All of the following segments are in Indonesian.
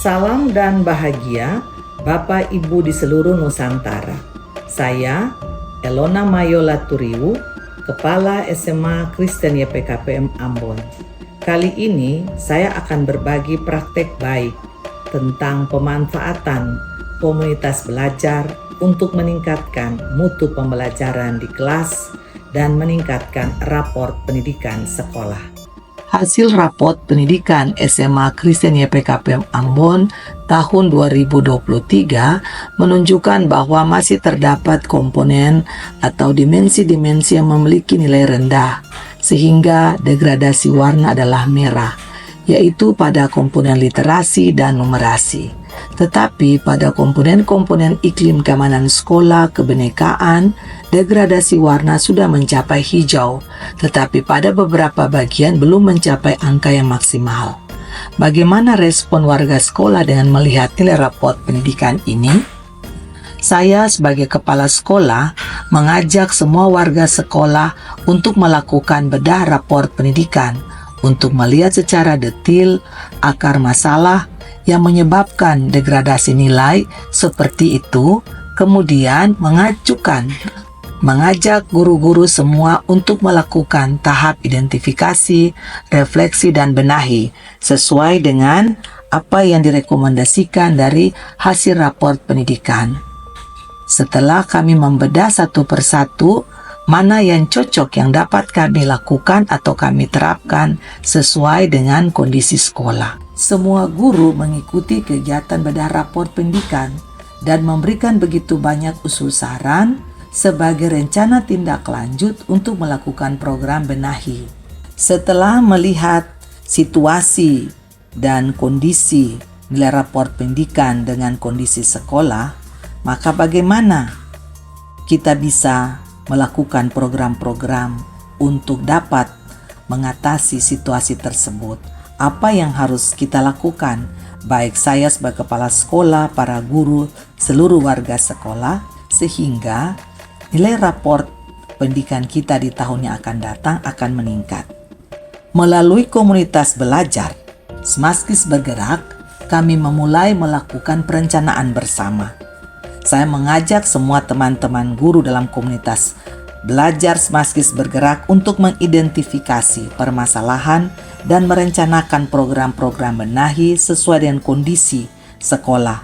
Salam dan bahagia Bapak Ibu di seluruh Nusantara. Saya Elona Mayola Turiwu, Kepala SMA Kristen YPKPM Ambon. Kali ini saya akan berbagi praktek baik tentang pemanfaatan komunitas belajar untuk meningkatkan mutu pembelajaran di kelas dan meningkatkan raport pendidikan sekolah. Hasil raport pendidikan SMA Kristen YPKPM Ambon tahun 2023 menunjukkan bahwa masih terdapat komponen atau dimensi-dimensi yang memiliki nilai rendah, sehingga degradasi warna adalah merah, yaitu pada komponen literasi dan numerasi. Tetapi pada komponen-komponen iklim keamanan sekolah, kebinekaan, degradasi warna sudah mencapai hijau, tetapi pada beberapa bagian belum mencapai angka yang maksimal. Bagaimana respon warga sekolah dengan melihat nilai raport pendidikan ini? Saya sebagai kepala sekolah mengajak semua warga sekolah untuk melakukan bedah raport pendidikan untuk melihat secara detil akar masalah yang menyebabkan degradasi nilai seperti itu, kemudian mengajak guru-guru semua untuk melakukan tahap identifikasi, refleksi, dan benahi sesuai dengan apa yang direkomendasikan dari hasil raport pendidikan. Setelah kami membedah satu persatu, mana yang cocok yang dapat kami lakukan atau kami terapkan sesuai dengan kondisi sekolah. Semua guru mengikuti kegiatan bedah raport pendidikan dan memberikan begitu banyak usul saran sebagai rencana tindak lanjut untuk melakukan program benahi. Setelah melihat situasi dan kondisi nilai raport pendidikan dengan kondisi sekolah, maka bagaimana kita bisa melakukan program-program untuk dapat mengatasi situasi tersebut? Apa yang harus kita lakukan? Baik saya sebagai kepala sekolah, para guru, seluruh warga sekolah, sehingga nilai raport pendidikan kita di tahun yang akan datang akan meningkat. Melalui komunitas belajar, Smaskis Bergerak, kami memulai melakukan perencanaan bersama. Saya mengajak semua teman-teman guru dalam komunitas belajar Smaskis Bergerak untuk mengidentifikasi permasalahan dan merencanakan program-program benahi sesuai dengan kondisi sekolah.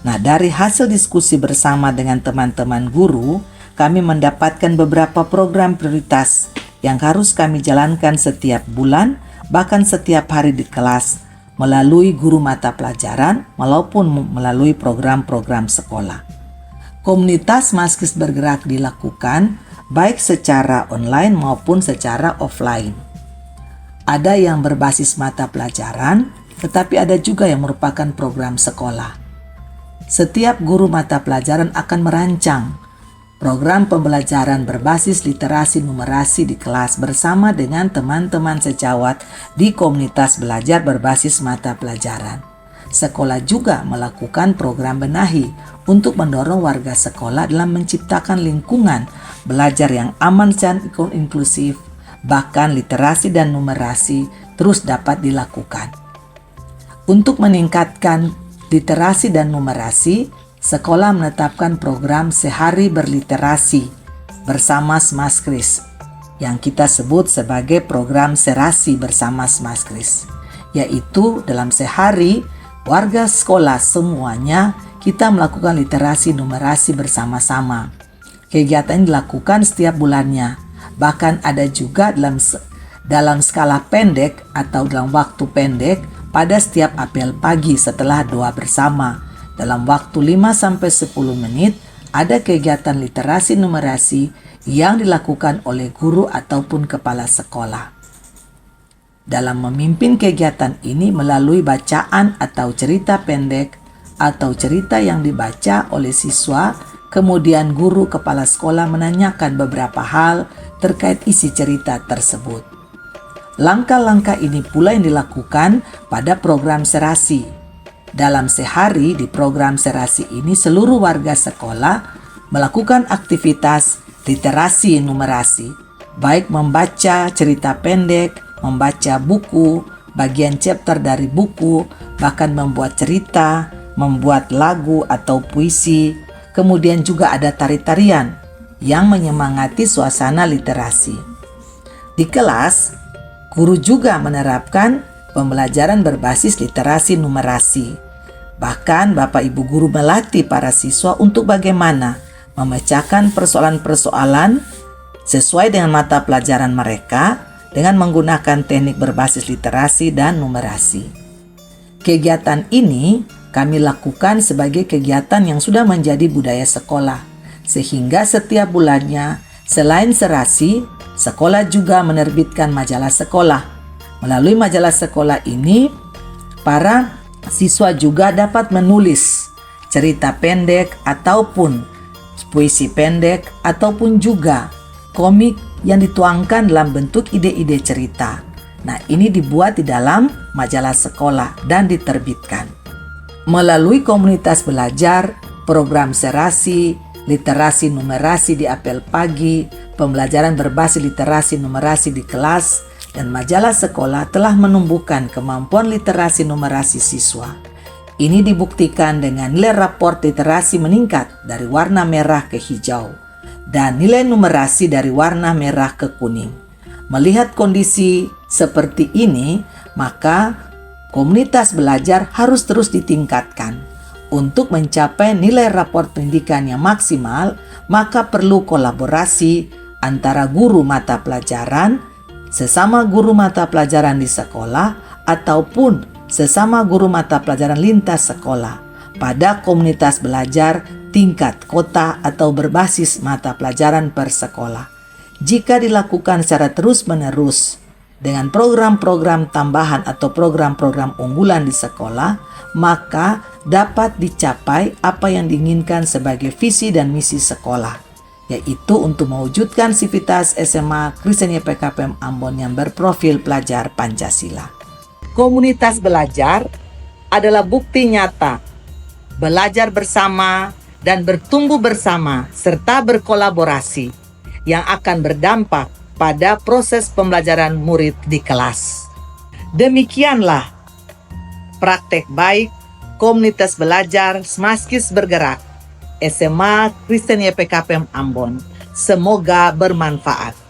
Nah, dari hasil diskusi bersama dengan teman-teman guru, kami mendapatkan beberapa program prioritas yang harus kami jalankan setiap bulan, bahkan setiap hari di kelas, melalui guru mata pelajaran maupun melalui program-program sekolah. Komunitas Smaskis Bergerak dilakukan baik secara online maupun secara offline. Ada yang berbasis mata pelajaran, tetapi ada juga yang merupakan program sekolah. Setiap guru mata pelajaran akan merancang program pembelajaran berbasis literasi numerasi di kelas bersama dengan teman-teman sejawat di komunitas belajar berbasis mata pelajaran. Sekolah juga melakukan program benahi untuk mendorong warga sekolah dalam menciptakan lingkungan belajar yang aman dan inklusif, bahkan literasi dan numerasi terus dapat dilakukan. Untuk meningkatkan literasi dan numerasi, sekolah menetapkan program sehari berliterasi bersama Smaskris yang kita sebut sebagai program serasi bersama Smaskris, yaitu dalam sehari warga sekolah semuanya kita melakukan literasi numerasi bersama-sama. Kegiatan dilakukan setiap bulannya, bahkan ada juga dalam skala pendek atau dalam waktu pendek pada setiap apel pagi setelah doa bersama. Dalam waktu 5-10 menit ada kegiatan literasi numerasi yang dilakukan oleh guru ataupun kepala sekolah. Dalam memimpin kegiatan ini melalui bacaan atau cerita pendek atau cerita yang dibaca oleh siswa, kemudian guru kepala sekolah menanyakan beberapa hal terkait isi cerita tersebut. Langkah-langkah ini pula yang dilakukan pada program serasi. Dalam sehari di program serasi ini seluruh warga sekolah melakukan aktivitas literasi numerasi, baik membaca cerita pendek, membaca buku, bagian chapter dari buku, bahkan membuat cerita, membuat lagu atau puisi. Kemudian juga ada tari-tarian yang menyemangati suasana literasi. Di kelas, guru juga menerapkan pembelajaran berbasis literasi numerasi. Bahkan Bapak Ibu guru melatih para siswa untuk bagaimana memecahkan persoalan-persoalan sesuai dengan mata pelajaran mereka dengan menggunakan teknik berbasis literasi dan numerasi. Kegiatan ini kami lakukan sebagai kegiatan yang sudah menjadi budaya sekolah, sehingga setiap bulannya selain serasi, sekolah juga menerbitkan majalah sekolah. Melalui majalah sekolah ini, para siswa juga dapat menulis cerita pendek ataupun puisi pendek ataupun juga komik yang dituangkan dalam bentuk ide-ide cerita. Nah, ini dibuat di dalam majalah sekolah dan diterbitkan. Melalui komunitas belajar, program serasi, literasi numerasi di apel pagi, pembelajaran berbasis literasi numerasi di kelas, dan majalah sekolah telah menumbuhkan kemampuan literasi numerasi siswa. Ini dibuktikan dengan nilai raport literasi meningkat dari warna merah ke hijau dan nilai numerasi dari warna merah ke kuning. Melihat kondisi seperti ini, maka komunitas belajar harus terus ditingkatkan. Untuk mencapai nilai raport pendidikan yang maksimal, maka perlu kolaborasi antara guru mata pelajaran, sesama guru mata pelajaran di sekolah, ataupun sesama guru mata pelajaran lintas sekolah pada komunitas belajar tingkat kota atau berbasis mata pelajaran per sekolah. Jika dilakukan secara terus-menerus dengan program-program tambahan atau program-program unggulan di sekolah, maka dapat dicapai apa yang diinginkan sebagai visi dan misi sekolah, yaitu untuk mewujudkan sivitas SMA Kristen YPKPM Ambon yang berprofil pelajar Pancasila. Komunitas belajar adalah bukti nyata belajar bersama dan bertumbuh bersama serta berkolaborasi yang akan berdampak pada proses pembelajaran murid di kelas. Demikianlah praktek baik komunitas belajar Smaskis Bergerak SMA Kristen YPKPM Ambon. Semoga bermanfaat.